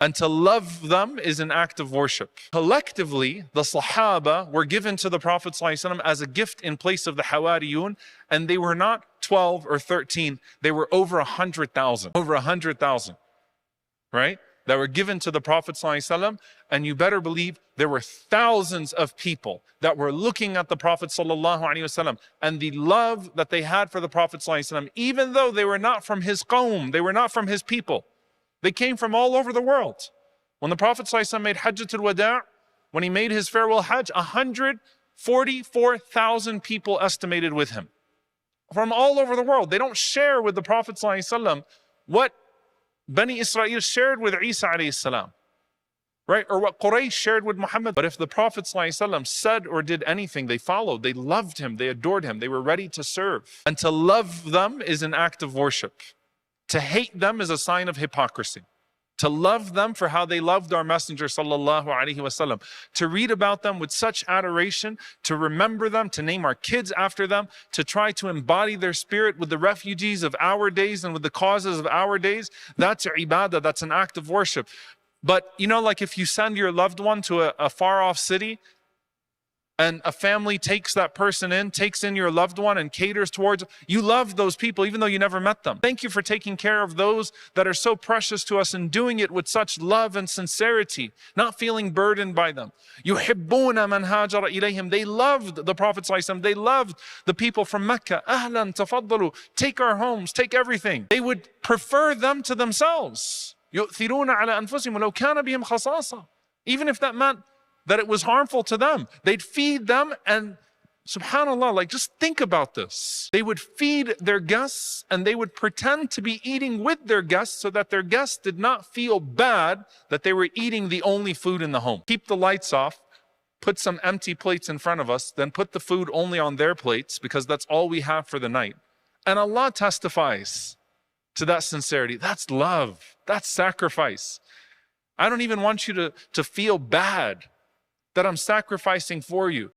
And to love them is an act of worship. Collectively, the Sahaba were given to the Prophet ﷺ as a gift in place of the Hawariyun, and they were not 12 or 13, they were over 100,000. Over 100,000, right? That were given to the Prophet ﷺ, and you better believe there were thousands of people that were looking at the Prophet ﷺ and the love that they had for the Prophet ﷺ, even though they were not from his qawm, they were not from his people. They came from all over the world. When the Prophet ﷺ made Hajjatul Wada', when he made his farewell Hajj, 144,000 people estimated with him. From all over the world. They don't share with the Prophet ﷺ what Bani Israel shared with Isa alayhi salam, right? Or what Quraysh shared with Muhammad. But if the Prophet ﷺ said or did anything, they followed, they loved him, they adored him, they were ready to serve. And to love them is an act of worship. To hate them is a sign of hypocrisy. To love them for how they loved our Messenger sallallahu alaihi wasallam. To read about them with such adoration, to remember them, to name our kids after them, to try to embody their spirit with the refugees of our days and with the causes of our days, that's ibadah, that's an act of worship. But you know, like if you send your loved one to a far off city, and a family takes that person in, takes in your loved one and caters towards, you love those people even though you never met them. Thank you for taking care of those that are so precious to us and doing it with such love and sincerity, not feeling burdened by them. يُحِبُّونَ مَنْ هَاجَرَ إِلَيْهِمْ. They loved the Prophet ﷺ. They loved the people from Mecca. أَهْلًا تَفَضَّلُوا. Take our homes, take everything. They would prefer them to themselves. يُؤْثِرُونَ عَلَى أَنفُسِهِمْ وَلَوْ كَانَ بِهِمْ خَصَاصَةٌ. Even if that meant that it was harmful to them, they'd feed them. And subhanAllah, like just think about this. They would feed their guests and they would pretend to be eating with their guests so that their guests did not feel bad that they were eating the only food in the home. Keep the lights off, put some empty plates in front of us, then put the food only on their plates because that's all we have for the night. And Allah testifies to that sincerity. That's love. That's sacrifice. I don't even want you to feel bad that I'm sacrificing for you.